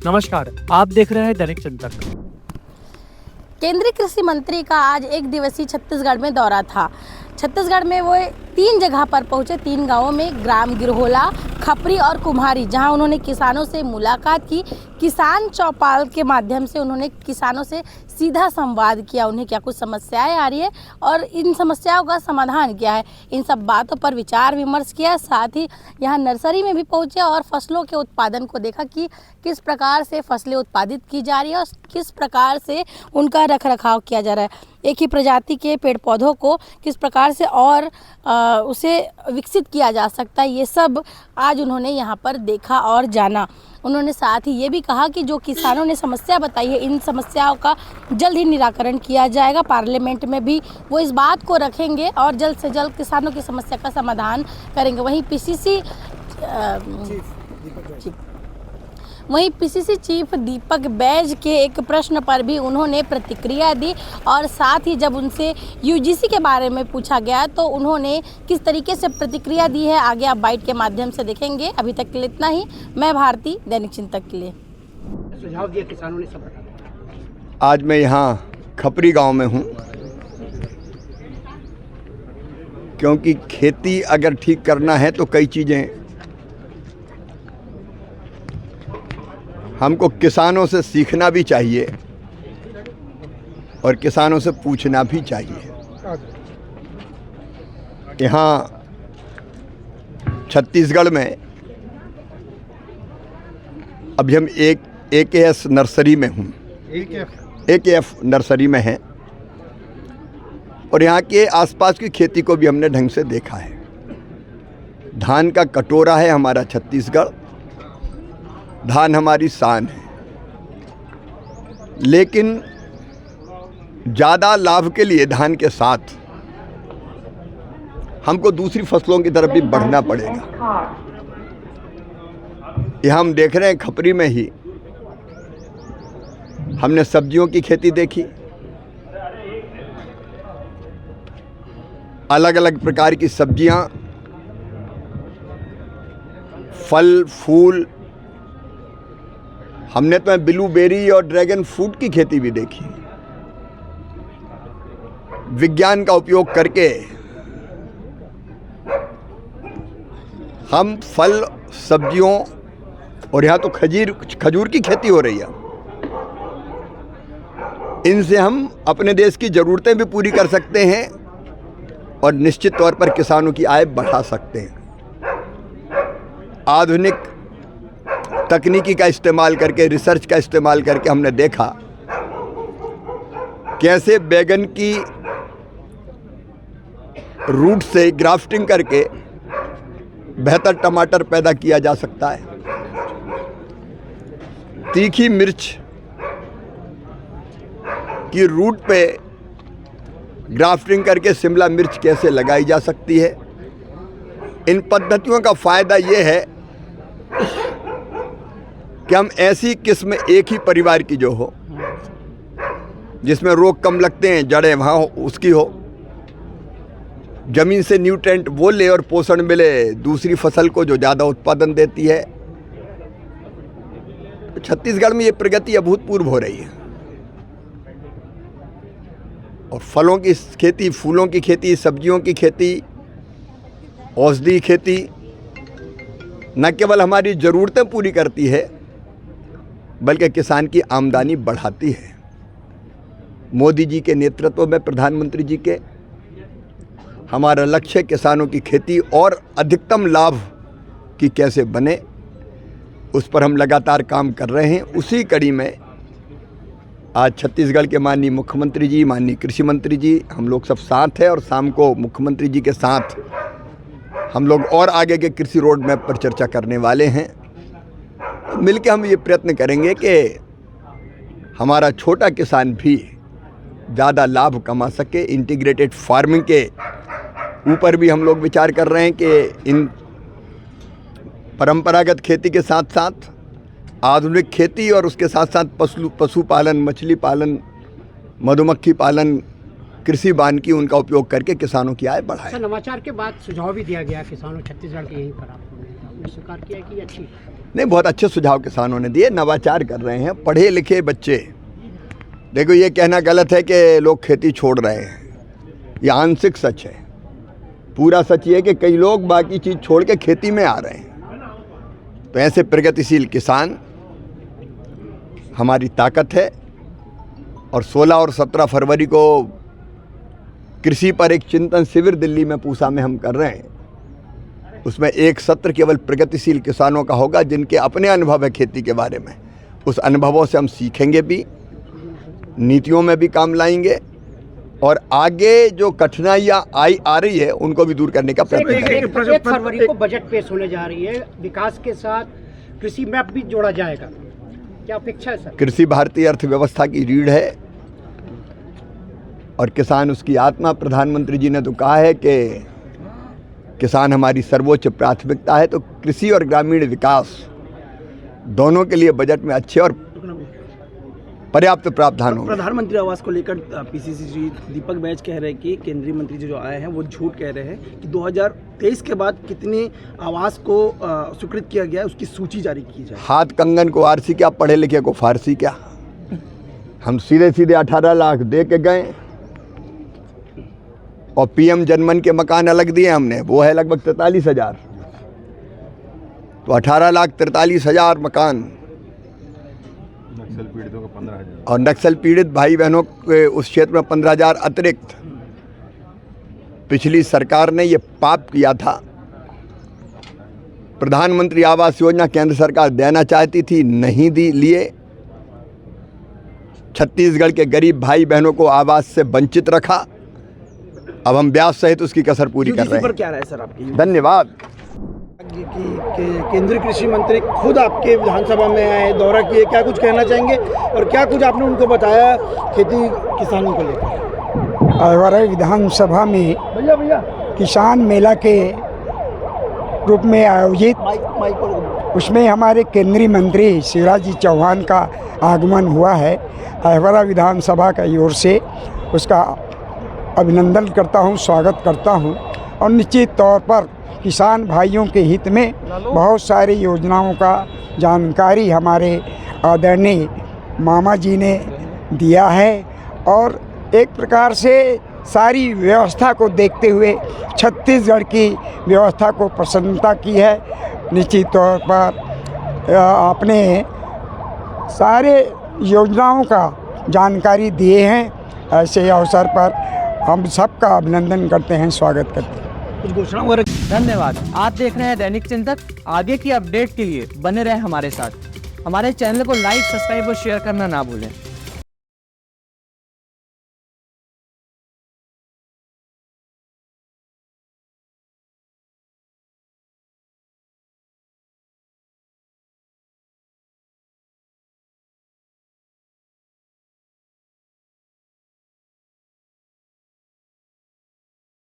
नमस्कार, आप देख रहे हैं दैनिक चिंतक। केंद्रीय कृषि मंत्री का आज एक दिवसीय छत्तीसगढ़ में दौरा था। छत्तीसगढ़ में वो 3 जगह पर पहुंचे, 3 गांवों में, ग्राम गिरहोला, खपरी और कुम्हारी, जहां उन्होंने किसानों से मुलाकात की। किसान चौपाल के माध्यम से उन्होंने किसानों से सीधा संवाद किया, उन्हें क्या कुछ समस्याएं आ रही है और इन समस्याओं का समाधान क्या है, इन सब बातों पर विचार विमर्श किया। साथ ही यहाँ नर्सरी में भी पहुंचे और फसलों के उत्पादन को देखा कि किस प्रकार से फसलें उत्पादित की जा रही है और किस प्रकार से उनका रखरखाव किया जा रहा है। एक ही प्रजाति के पेड़ पौधों को किस प्रकार से और उसे विकसित किया जा सकता है, ये सब आज उन्होंने यहाँ पर देखा और जाना। उन्होंने साथ ही ये भी कहा कि जो किसानों ने समस्या बताई है, इन समस्याओं का जल्द ही निराकरण किया जाएगा। पार्लियामेंट में भी वो इस बात को रखेंगे और जल्द से जल्द किसानों की समस्या का समाधान करेंगे। वहीं पीसीसी चीफ दीपक बैज के एक प्रश्न पर भी उन्होंने प्रतिक्रिया दी और साथ ही जब उनसे यूजीसी के बारे में पूछा गया तो उन्होंने किस तरीके से प्रतिक्रिया दी है, आगे आप बाइट के माध्यम से देखेंगे। अभी तक के लिए इतना ही। मैं भारती, दैनिक चिंतक के लिए। सुझाव दिया किसानों ने सब। आज मैं यहाँ खपरी गांव में हूँ, क्योंकि खेती अगर ठीक करना है तो कई चीज़ें हमको किसानों से सीखना भी चाहिए और किसानों से पूछना भी चाहिए। यहाँ छत्तीसगढ़ में अभी हम AKS नर्सरी में हूँ, AKF नर्सरी में हैं और यहाँ के आसपास की खेती को भी हमने ढंग से देखा है। धान का कटोरा है हमारा छत्तीसगढ़, धान हमारी शान है, लेकिन ज़्यादा लाभ के लिए धान के साथ हमको दूसरी फसलों की तरफ भी बढ़ना पड़ेगा। यह हम देख रहे हैं खपरी में ही हमने सब्जियों की खेती देखी, अलग अलग प्रकार की सब्जियां, फल फूल, हमने तो ब्लूबेरी और ड्रैगन फ्रूट की खेती भी देखी। विज्ञान का उपयोग करके हम फल सब्जियों और यहाँ तो खजूर की खेती हो रही है, इनसे हम अपने देश की ज़रूरतें भी पूरी कर सकते हैं और निश्चित तौर पर किसानों की आय बढ़ा सकते हैं। आधुनिक तकनीकी का इस्तेमाल करके, रिसर्च का इस्तेमाल करके हमने देखा कैसे बैगन की रूट से ग्राफ्टिंग करके बेहतर टमाटर पैदा किया जा सकता है। तीखी मिर्च की रूट पे ग्राफ्टिंग करके शिमला मिर्च कैसे लगाई जा सकती है। इन पद्धतियों का फ़ायदा ये है कि हम ऐसी किस्म एक ही परिवार की जो हो, जिसमें रोग कम लगते हैं, जड़ें वहाँ हो उसकी हो, ज़मीन से न्यूट्रेंट वो ले और पोषण मिले दूसरी फसल को जो ज़्यादा उत्पादन देती है। तो छत्तीसगढ़ में ये प्रगति अभूतपूर्व हो रही है और फलों की खेती, फूलों की खेती, सब्जियों की खेती, औषधि खेती न केवल हमारी ज़रूरतें पूरी करती है बल्कि किसान की आमदनी बढ़ाती है। मोदी जी के नेतृत्व में, प्रधानमंत्री जी के, हमारा लक्ष्य किसानों की खेती और अधिकतम लाभ की कैसे बने, उस पर हम लगातार काम कर रहे हैं। उसी कड़ी में आज छत्तीसगढ़ के माननीय मुख्यमंत्री जी, माननीय कृषि मंत्री जी, हम लोग सब साथ हैं और शाम को मुख्यमंत्री जी के साथ हम लोग और आगे के कृषि रोड मैप पर चर्चा करने वाले हैं। मिलकर हम ये प्रयत्न करेंगे कि हमारा छोटा किसान भी ज़्यादा लाभ कमा सके। इंटीग्रेटेड फार्मिंग के ऊपर भी हम लोग विचार कर रहे हैं कि इन परंपरागत खेती के साथ साथ आधुनिक खेती और उसके साथ साथ पशुपालन, मछली पालन, मधुमक्खी पालन, कृषि वानिकी उनका उपयोग करके किसानों की आय बढ़ाए। नवाचार के बाद सुझाव भी दिया गया किसानों छत्तीसगढ़ के, यहीं पर आपने स्वीकार किया कि अच्छी नहीं, बहुत अच्छे सुझाव किसानों ने दिए, नवाचार कर रहे हैं, पढ़े लिखे बच्चे। देखो, ये कहना गलत है कि लोग खेती छोड़ रहे हैं, ये आंशिक सच है। पूरा सच ये है कि कई लोग बाकी चीज़ छोड़ के खेती में आ रहे हैं। तो ऐसे प्रगतिशील किसान हमारी ताकत है। और 16 और 17 फरवरी को कृषि पर एक चिंतन शिविर दिल्ली में पूसा में हम कर रहे हैं। उसमें एक सत्र केवल प्रगतिशील किसानों का होगा जिनके अपने अनुभव है खेती के बारे में। उस अनुभवों से हम सीखेंगे भी, नीतियों में भी काम लाएंगे और आगे जो कठिनाइयाँ आ रही है उनको भी दूर करने का प्रयत्न करेंगे। 1 फरवरी को बजट पेश होने जा रही है, विकास के साथ कृषि मैप भी जोड़ा जाएगा, क्या अपेक्षा है सर? कृषि भारतीय अर्थव्यवस्था की रीढ़ है और किसान उसकी आत्मा। प्रधानमंत्री जी ने तो कहा है कि किसान हमारी सर्वोच्च प्राथमिकता है। तो कृषि और ग्रामीण विकास दोनों के लिए बजट में अच्छे और पर्याप्त प्रावधान होंगे। प्रधानमंत्री आवास को लेकर पीसीसी जी दीपक बैज कह रहे हैं कि केंद्रीय मंत्री जी जो आए हैं वो झूठ कह रहे हैं कि 2023 के बाद कितने आवास को स्वीकृत किया गया है उसकी सूची जारी की जाए। हाथ कंगन को आरसी क्या, पढ़े लिखे को फारसी क्या। हम सीधे सीधे 18 लाख दे के गए और पीएम जनमन के मकान अलग दिए हमने, वो है लगभग 43,000। तो 18,43,000 मकान नक्सल पीड़ितों को 15,000 और नक्सल पीड़ित भाई बहनों के उस क्षेत्र में 15,000 अतिरिक्त। पिछली सरकार ने ये पाप किया था। प्रधानमंत्री आवास योजना केंद्र सरकार देना चाहती थी, नहीं दी लिए। छत्तीसगढ़ के गरीब भाई बहनों को आवास से वंचित रखा। अब हम ब्याज सहित उसकी कसर पूरी कर रहे पर हैं। क्या रहा है सर आपकी? धन्यवाद। कि केंद्रीय कृषि मंत्री खुद आपके विधानसभा में आए, दौरा किए, क्या कुछ कहना चाहेंगे और क्या कुछ आपने उनको बताया खेती किसानी को लेकर? हमारे विधानसभा में किसान मेला के रूप में आयोजित उसमें हमारे केंद्रीय मंत्री शिवराज जी चौहान का आगमन हुआ है। हमारा विधानसभा की ओर से उसका अभिनंदन करता हूं, स्वागत करता हूं। और निश्चित तौर पर किसान भाइयों के हित में बहुत सारी योजनाओं का जानकारी हमारे आदरणीय मामा जी ने दिया है और एक प्रकार से सारी व्यवस्था को देखते हुए छत्तीसगढ़ की व्यवस्था को प्रसन्नता की है। निश्चित तौर पर अपने सारे योजनाओं का जानकारी दिए हैं। ऐसे अवसर पर हम सबका अभिनंदन करते हैं, स्वागत करते हैं। कुछ घोषणा वगैरह? धन्यवाद। आप देख रहे हैं दैनिक चिंतक। आगे की अपडेट के लिए बने रहें हमारे साथ। हमारे चैनल को लाइक, सब्सक्राइब और शेयर करना ना भूलें।